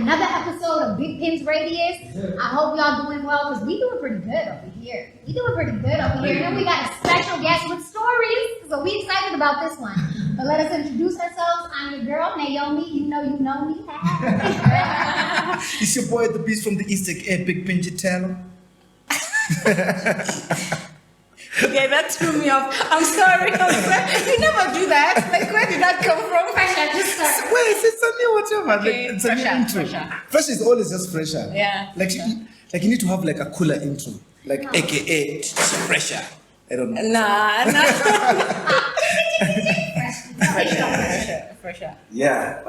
another episode of Bigpins Radius. I hope y'all doing well because we doing pretty good over here. We doing pretty good over here. And then we got a special guest with stories, so we excited about this one. But let us introduce ourselves. I'm your girl, Naomi. You know me. It's your boy, the beast from the East Egg, Bigpin channel. Okay, that threw me off. I'm sorry. You never do that. Like, where did that come from? Wait, it's a new whatever. Okay, It's a new intro. Fresh is always just fresher. Yeah. Like you need to have like a cooler intro. Like AKA fresher. I don't know. Nah. Fresher. Yeah,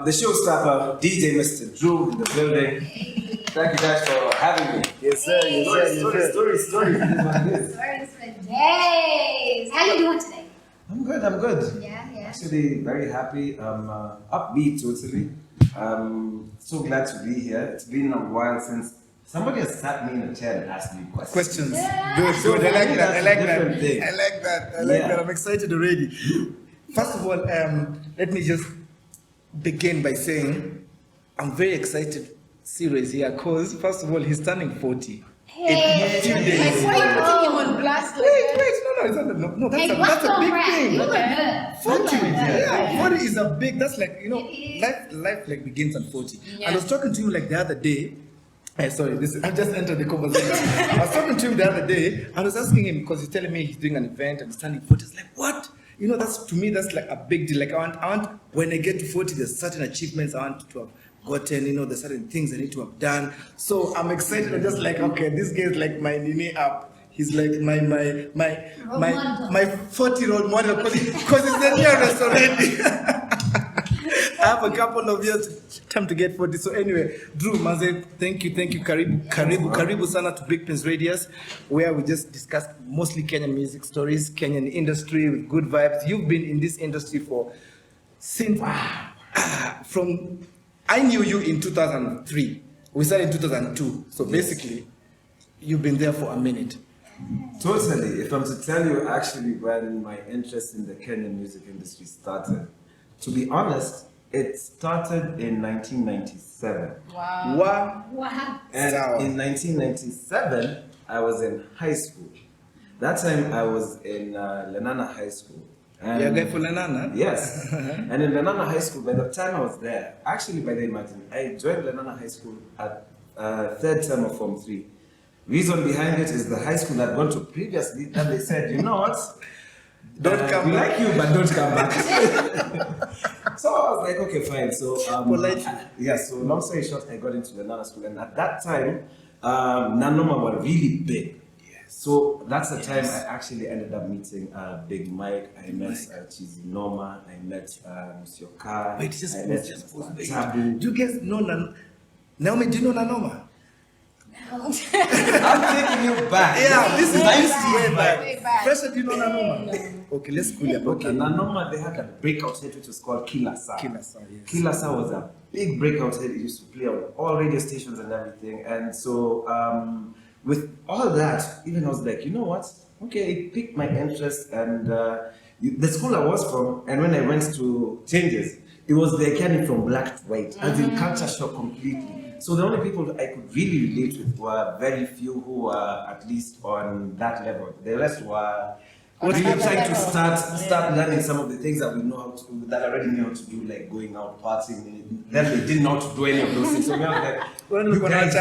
the showstopper, DJ Mista Dru in the building. Thank you guys for having me. Yes, sir. Stories. Stories for days. How you doing today? I'm good. Yeah. Actually, very happy. Upbeat totally. So glad to be here. It's been a while since somebody has sat me in a chair and asked me questions. Good. I like that. I like Yeah. that. I'm excited already. First of all, let me just begin by saying I'm very excited. Serious here, because first of all, he's turning 40. Hey. In a few days. Like, why are you putting him on blast? Like Wait, no, that's a big thing. You look good. 40, Yeah. 40 is a big, that's like, It is. life like begins at 40. Yeah. And I was talking to him like the other day. I just entered the conversation. I was talking to him the other day, and I was asking him, because he's telling me he's doing an event and he's turning 40. It's like, what? To me, that's like a big deal. Like, I want, when I get to 40, there's certain achievements I want to have gotten, there's certain things I need to have done. So I'm excited. I'm just like, okay, this guy is like my nini up. He's like my 40-year-old model because he's the nearest already. I have a couple of years time to get 40. So anyway, Dru, Maze, thank you. Karibu sana to Bigpins Radius, where we just discussed mostly Kenyan music stories, Kenyan industry with good vibes. You've been in this industry since I knew you in 2003. We started in 2002. So basically, you've been there for a minute. Totally. If I'm to tell you actually when my interest in the Kenyan music industry started, to be honest, it started in 1997. Wow. Wow. And in 1997, I was in high school. That time I was in Lenana High School. And You're there for Lenana? Yes. And in Lenana High School, by the time I was there, actually by the imagine, I joined Lenana High School at third term of Form 3. Reason behind it is the high school I'd gone to previously, and they said, you know what? Don't come we back. like you, but don't come back. So I was like, okay, fine. So, so long story short, I got into Lenana School, and at that time, Nanoma were really big. So that's the time I actually ended up meeting Big Mike. I met Cheesy Norma. I met Monsieur Car. Wait, just pause. Tabu. Do you guys know Naomi, do you know Nanoma? I'm taking you back. Yeah, this is way back. First, do you know Nanoma? No. Okay, let's cool it. Okay, Nanoma, they had a breakout hit which was called Kilasa. Kilasa, yes. Kilasa was a big breakout hit. It used to play on all radio stations and everything. And so, with all that, even I was like, you know what? Okay, it piqued my interest. And the school I was from, and when I went to Changes, it was the academy from black to white, as in culture shock completely. So the only people I could really relate with were very few who were at least on that level. The rest were really trying to start learning some of the things that we know how to, that I already know how to do, like going out, partying. Then they didn't know how to do any of those things. So we were like, you guys,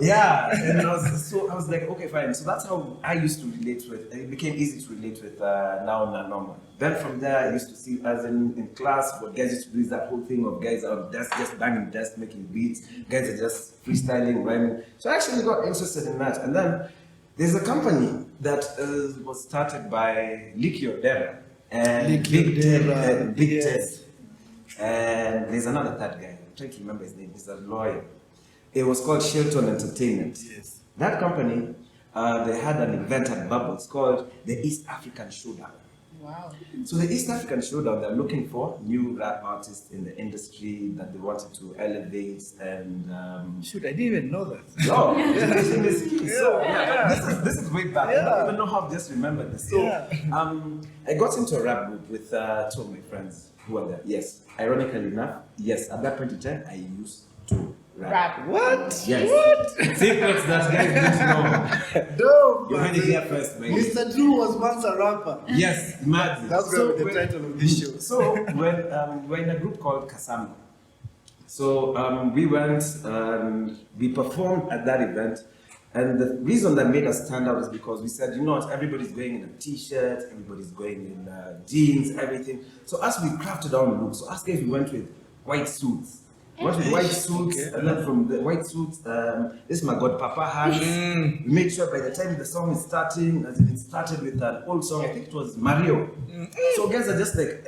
yeah. And I was like, okay, fine. So that's how I used to relate with. It became easy to relate with now Nanoma. Then from there, I used to see, as in class, what guys used to do is that whole thing of guys on desk, just banging desk, making beats. Guys are just freestyling, rhyming. So I actually got interested in that. And then there's a company that was started by Likio Dera and Big Ted. And there's another third guy. I'm trying to remember his name. He's a lawyer. It was called Shelton Entertainment. Yes. That company, they had an event at Bubbles called the East African Showdown. Wow. So the East African Showdown, they're looking for new rap artists in the industry that they wanted to elevate and... Shoot, I didn't even know that. No, in this key. So this is way back. I don't even know how I've just remembered this. So I got into a rap group with two of my friends who were there. Yes, ironically enough, yes, at that point in time, I used to rap. What? Yes. What? Secrets that guys didn't know. No, You heard it man. here first, man. Mr. Dru was once a rapper. Yes, imagine. That's going to be the when- title of this show. So when we're in a group called Kasama. So we went, we performed at that event, and the reason that made us stand out is because we said, you know what, everybody's going in a t-shirt, everybody's going in jeans, everything. So as we crafted our look, so as guys we went with white suits. We went with white suits, Okay. and then from the white suits, this is my godpapa hat. We made sure by the time the song is starting, as in it started with an old song, I think it was Mario. So guys are just like,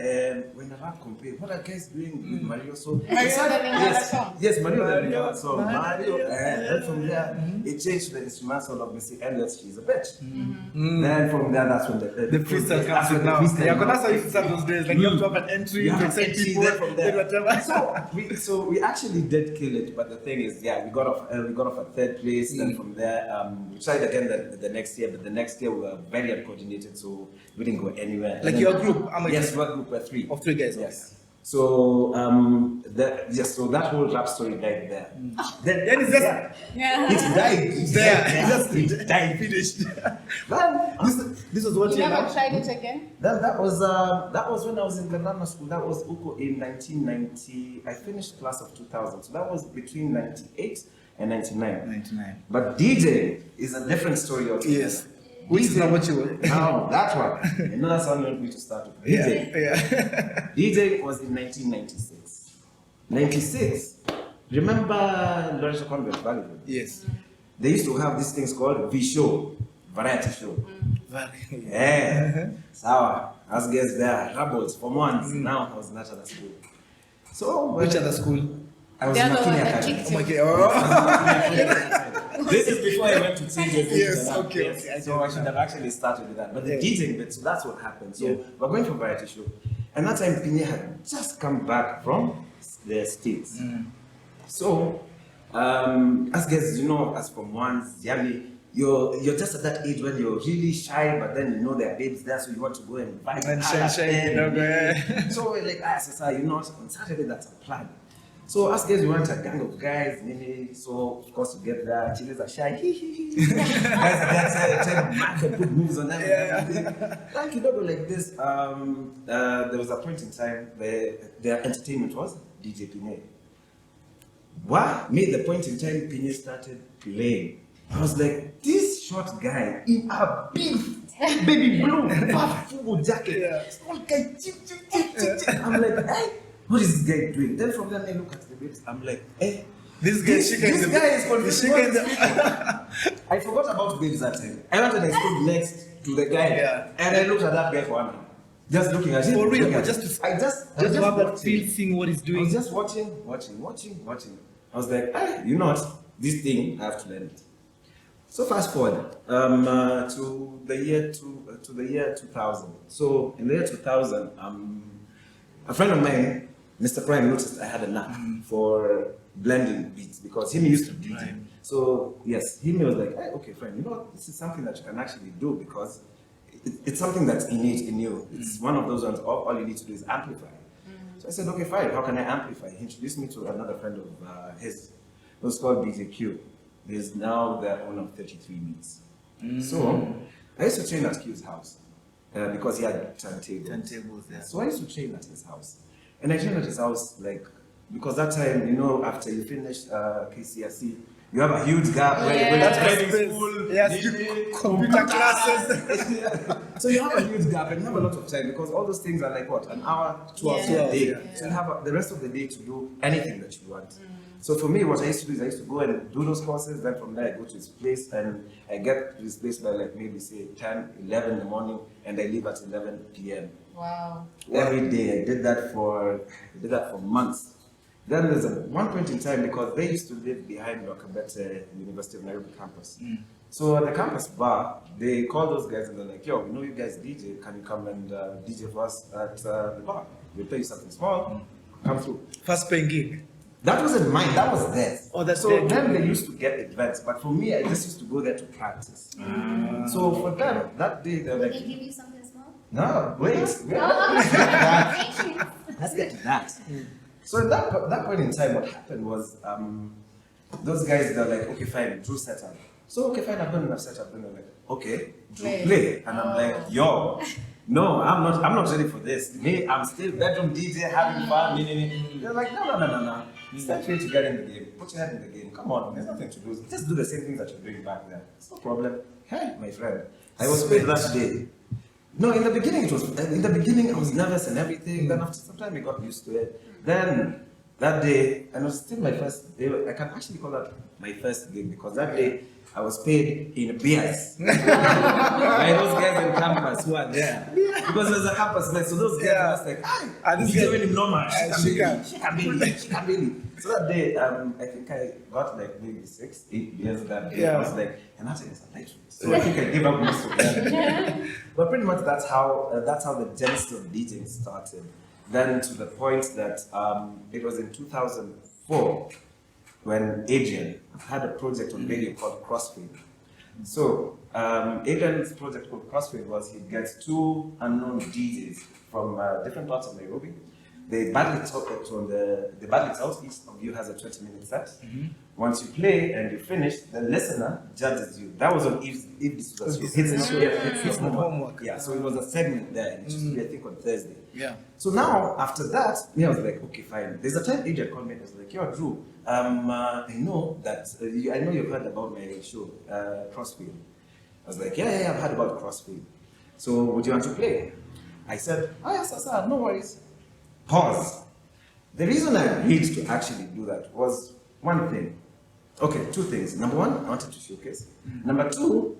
when a rap compare, what are guys doing with Mario? So Mario the Lingala song. yes, Mario the Mario, Lingala song. Mario, Mario. and then from there, it changed to the instrumental of Missy Elliott's She's a Bitch. Then from there, that's when The freestyle comes in now. Yeah, because that's how you start those days. Like you have to have an entry, You to have accept entry people, there from there. then whatever. So we actually did kill it, but the thing is, yeah, we got off a third place. Then from there, we tried again the next year, but the next year we were very uncoordinated, so we didn't go anywhere. Like And your then- group, how many? Yes, our group were three. Of 3 guys. Yes. So so that whole rap story died there. Then it's just Yeah. It died. It's there. It died. Finished. Then, This was what You year never now? tried it again? that was when I was in the grammar school. That was Uko in 1990. I finished class of 2000, so that was between 98 and 99. 99. But DJ is a different story altogether. Yes. Which is not what you were. No, that one. You know that's how you want me to start with. DJ. Yeah. DJ was in 1996. 96. Remember Lorenzo Convent Valley? Yes. They used to have these things called V show, variety show. Very. Yeah. Sawa. As guys there, rebels for months. Now I was in that other school. So Which other school? I was The in other one Makini that Academy. kicked Oh my you. God. Oh. This is before I went to TJ. Yes, okay, okay, I So I should have actually started with that. But the Yeah. DJing bit, so that's what happened. So Yeah. we're going for variety show. And that time Pinya had just come back from the States. So as guys, you know, as from ones, Yami, you're just at that age when you're really shy, but then you know there are babes there, so you want to go and vibe And holla at shine, you know, them. go ahead. So we're like, Sasa, you know, on Saturday that's a plan. So us guys, we went a gang of guys, Nini. So of course you get there, Chiles are shy. Guys are there trying to mark and put moves on them. Like you know, like this. There was a point in time where their entertainment was DJ Pine. What made the point in time Pine started playing? I was like, this short guy in a big baby blue puff full jacket. Yeah. Small guy, chip, chip, chip, chip, chip. I'm like, hey, what is this guy doing? Then from then I look at the babes, I'm like, hey, This guy, this guy is the confusing. chicken. The, I forgot about babes that time. I went and I stood next to the guy, Yeah. and I looked at that guy for 1 hour. Just looking at him. For real, looking at just him. to- I just just to have that watching. feel, seeing what he's I was doing. just watching. I was like, hey, you know what? This thing, I have to learn it. So fast forward to the year 2000. So in the year 2000, a friend of mine, Mr. Prime, noticed I had a knack for blending beats because he used to DJ. Right. So yes, he was like, hey, okay, friend, you know what? This is something that you can actually do because it's something that's innate in you. It's one of those ones. All you need to do is amplify. So I said, okay, fine. How can I amplify? He introduced me to another friend of his. It was called DJ Q. He's now the owner of 33 Meats. So I used to train at Q's house because he had turntables. Turntables, yeah. So I used to train at his house. And I trained at his house like, because that time, you know, after you finish KCSE, you have a huge gap where you're going to Yeah. training school. Yes, you computer classes. So you have a huge gap and you have a lot of time because all those things are like what, an hour, 2 hours Yeah. a day. Yeah. So you have the rest of the day to do anything that you want. So for me, what I used to do is I used to go and do those courses. Then from there, I go to his place and I get to his place by like maybe say 10, 11 in the morning, and I leave at 11 p.m. Wow. Every day. I did that for months. Then there's one point in time because they used to live behind Wakabete University of Nairobi campus. So at the campus bar, they call those guys and they're like, yo, we know you guys DJ, can you come and DJ for us at the bar? We'll pay you something small, come through. First paying gig. That wasn't mine, that was theirs. Oh, that's so their then they used to get events, but for me, I just used to go there to practice. So for them, that day, they're Did like, they give you something small? no, wait. Oh, okay. Let's get to that. So at that point in time, what happened was those guys, they're like, okay, fine, Drew setup. So okay, fine, I've done enough setup. Then they're like, okay, Drew play. And I'm like, yo, no, I'm not ready for this. Me, I'm still bedroom DJ having fun. They're like, no. It's time for you to get in the game. Put your head in the game. Come on, there's nothing to do. Just do the same things that you're doing back there. It's no problem. Hey, my friend, I was paid that day. No, in the beginning I was nervous and everything. Then after some time I got used to it. Then that day, and it was still my first day. I can actually call that my first gig because that day I was paid in beers. By those guys in campus who are there. Because there's a campus there, so those guys are just like, this is really normal. She can really. So that day, I think I got like maybe 6-8 beers that day. I was like, and that's it, it's a light. So I think I gave up most of them. But pretty much that's how the genesis of DJing started. Then to the point that it was in 2004 when Adrian had a project on radio called Crossfade. So Adrian's project called Crossfade was he'd get 2 unknown DJs from different parts of Nairobi. They battle it out. Each of you has a 20-minute set. Once you play and you finish, the listener judges you. That was on if this was his homework. Yeah, so it was a segment there. It used to be, I think, on Thursday. Yeah. So now, after that, I was like, okay, fine. There's a time Adrian called me and was like, yo, Drew, I know that, I know you've heard about my show, Crossfield. I was like, yeah, I've heard about Crossfield. So would you want to play? I said, oh, yes, sir, no worries. Pause. The reason I agreed to actually do that was one thing. Okay, 2 things. Number 1, I wanted to showcase. Number 2,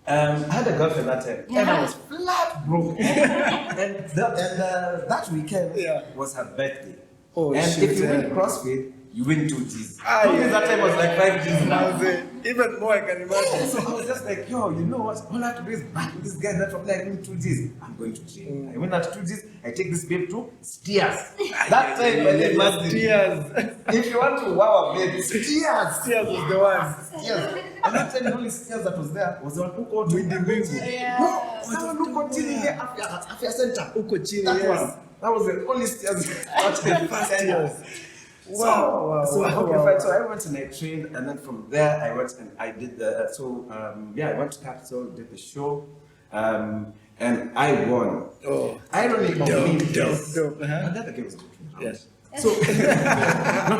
I had a girlfriend that time, and I was flat broke. and that weekend was her birthday. Oh, and shit, if you win CrossFit, you win 2 G's. That time was like 5 G's. Now, even more, I can imagine. So I was just like, yo, you know what? All I have to do is back with this guy. Then from there, I win 2 G's. I'm going to gym. I win that 2 G's. I take this babe to Steers. That time, I did my Steers. If you want to wow a babe, Steers. Steers was the one. Steers. And that time, the only Steers that was there was the one who called me the Wingo. No, someone who called chilling here after center. Uko chilling, yes. That was the only Steers that was the Steers. Wow. So I went and I trained, and then from there I went and I did the I went to Capital, did the show, and I won. Oh, ironically, dope. But then the game was joking around. Yes. So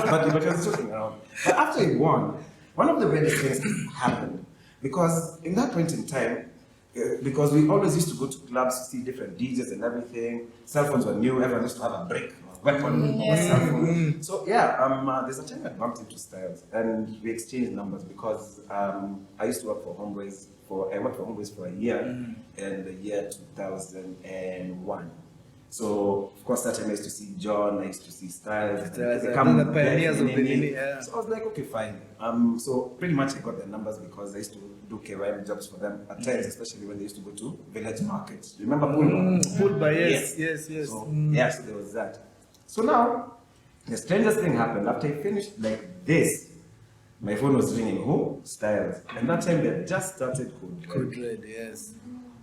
but it was joking around. But after I won, one of the weirdest things happened because in that point in time, because we always used to go to clubs to see different DJs and everything. Cell phones were new. Everyone used to have a break. Weapon or cell phone. So there's a time I bumped into Styles and we exchanged numbers because I used to work for Homeboys for a year in the year 2001. So of course that time I used to see John, I used to see Styles. The pioneers of the Nini. So I was like, okay, fine. So pretty much I got their numbers because I used to do KYM jobs for them at times, especially when they used to go to village markets. Remember Pulba, yes. So so there was that. So now, the strangest thing happened. After I finished like this, my phone was ringing. Who? Styles. And that time they had just started Code Red. Yes.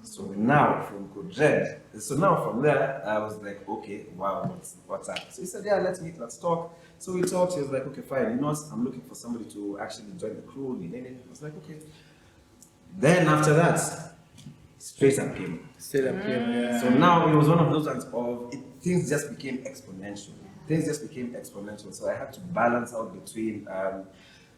So now from Code Red. So now from there, I was like, okay, wow, what's up? So he said, yeah, let's meet, let's talk. So we talked. He was like, okay, fine. You know what? I'm looking for somebody to actually join the crew. I was like, okay. Then after that, straight up came. So now it was one of those ones of things just became exponential. So I had to balance out between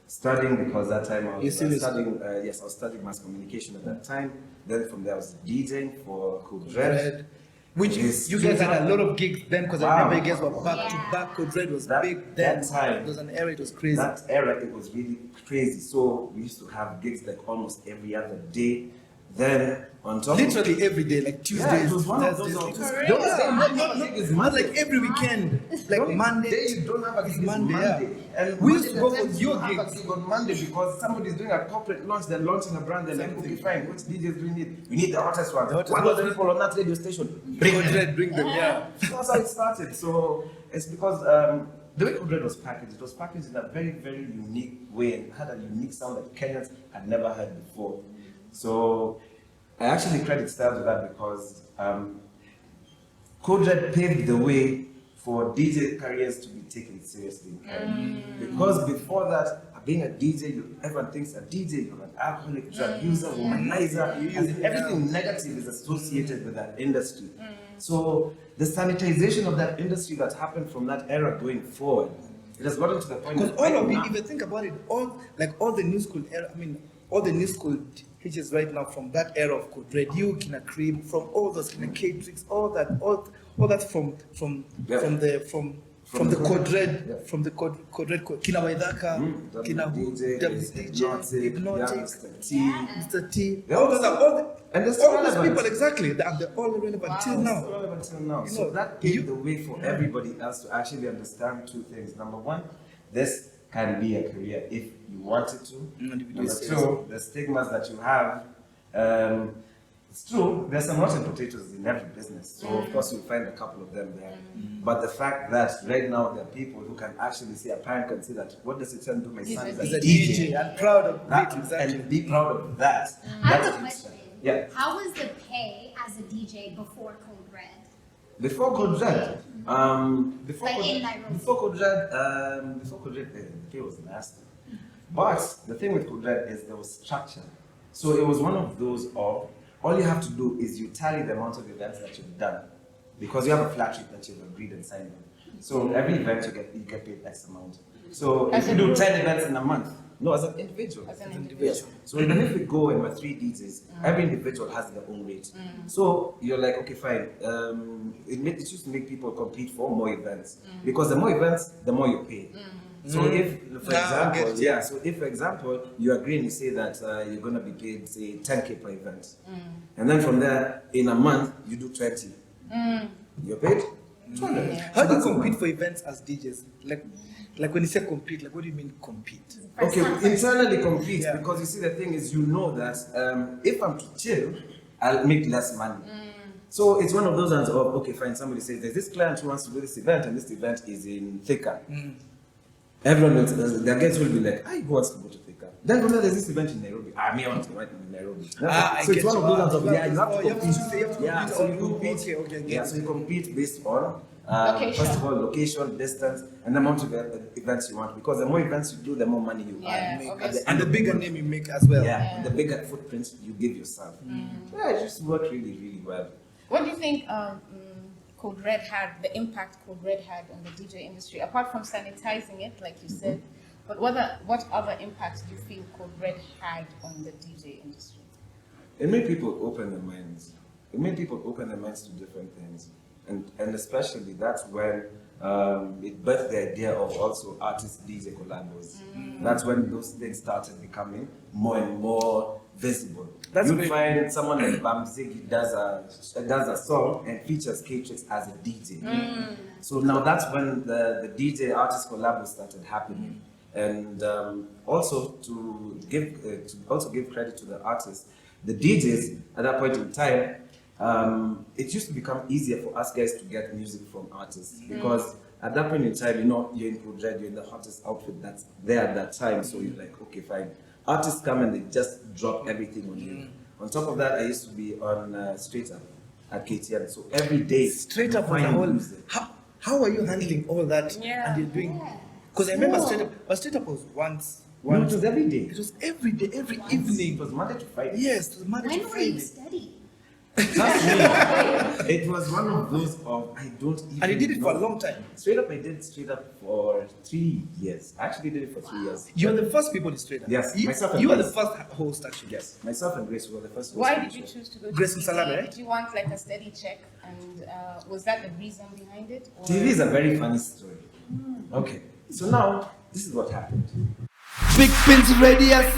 studying because that time I was studying. I was studying mass communication at that time. Then from there I was DJing for Code Red. Which you guys had a lot of gigs then because I remember you guys were back to back. Code Red was big then. That time. It was an era, it was crazy. That era, it was really crazy. So we used to have gigs like almost every other day. Then on top literally every day, like Tuesdays, it was one of those. Not like every weekend, like Monday. Day you don't have a gig Monday. And we used to go for your gigs on Monday because somebody's doing a corporate launch, they're launching a brand, they're like, okay, fine, which DJs do we need? We need the hottest one. One of the people on that radio station. Bring them, So that's how it started. So it's because the way Code Red was packaged, it was packaged in a very, very unique way and had a unique sound that Kenyans had never heard before. So I actually credit Styles with that because Code Red paved the way for DJ careers to be taken seriously in Kenya. Because before that, being a DJ, everyone thinks a DJ, you're an alcoholic, drug user, womanizer, as if everything negative is associated with that industry. So the sanitization of that industry that happened from that era going forward, it has gotten to the point Because that all of it, if you think about it, all the new school era, all the new school teachers right now from that era of Code Red, you Kina Cream, from all those Kina Catrix, all that from the Code Red, from the Code Red, Kina Waidaka, Kina DJ, Hypnotic, Mr. T, They're all also- and they're still all those relevant. people exactly, they're all relevant till now. Relevant till now. You So know, that paved the way for everybody else to actually understand two things. Number one, this can be a career if you wanted to. Number two, the stigmas that you have. It's true, there's some rotten potatoes in every business. So of course you'll find a couple of them there. But the fact that right now there are people who can actually say, a parent can say that, what does it turn to my son is He's a a DJ. DJ and proud of That, it, exactly. and be proud of that. I have That's a question. Yeah. How was the pay as a DJ before Code Red? Before Code Red, Like in Nairobi. before Code Red, the pay was nasty. But the thing with Code Red is there was structure. So it was one of those of, all you have to do is you tally the amount of events that you've done, because you have a flat rate that you've agreed and signed on. So every event you get paid X amount. So if you do 10 events in a month, no, as an individual. As an individual. Yes. So even if we go and we're 3 DJs, every individual has their own rate. So you're like, okay, fine. It used to make people compete for more events, because the more events, the more you pay. So if, for example, so if, for example, you agree and you say that you're going to be paid, say, 10K per event, and then from there, in a month, you do 20, you're paid 200. How do you compete for events as DJs? Like when you say compete, like what do you mean compete? Okay, internally compete, Yeah. because you see, the thing is, you know that if I'm to chill, I'll make less money. So it's one of those ones of, okay, fine, somebody says, there's this client who wants to do this event, and this event is in Thika. Everyone else, their guests will be like, who wants to go to Thika? Then from there, there's this event in Nairobi. I want to write in Nairobi. So it's one of those ones of, you have to compete. Yeah, so you compete. Yeah, so you compete based on, first of all, location, distance, and the amount of events you want. Because the more events you do, the more money you make. And the bigger name you make as well. Yeah, and the bigger footprint you give yourself. Yeah, it just worked really, really well. What do you think Code Red had, the impact Code Red had on the DJ industry, apart from sanitizing it, like you said, but what other impacts do you feel Code Red had on the DJ industry? It made people open their minds. It made people open their minds to different things. And especially that's when it birthed the idea of also artist-DJ collabos. That's when those things started becoming more and more visible. You'd find someone like Bamzig does a song and features Catrix as a DJ. So now that's when the DJ artist collabos started happening. And also to give credit to the artists, the DJs at that point in time, it used to become easier for us guys to get music from artists, because at that point in time, you know, you're in Code Red, you're in the hottest outfit that's there at that time, so you're like, okay, fine. Artists come and they just drop everything on you. On top of that, I used to be on Straight Up at KTN, so every day. Straight Up on the whole. How are you handling all that? Yeah. And you're doing. Because I remember Straight Up was once. No, it was every day. It was every day, every evening. It was Monday to Friday. Yes, it was Monday to When were you Friday. studying? Trust me. It was one of those of, I don't even And you did it for a know. long time. Straight Up, I did Straight Up for 3 years. I actually did it for 3 years. You were the first people in Straight Up. Yes, myself and You were the Grace. first host, actually. Yes, myself and Grace were the first. Why hosts did of you the show. choose to go to Grace TV? Msalaba, right? Did you want like a steady check, and was that the reason behind it? Or? TV is a very funny story. Okay, so now this is what happened. Bigpins Radius.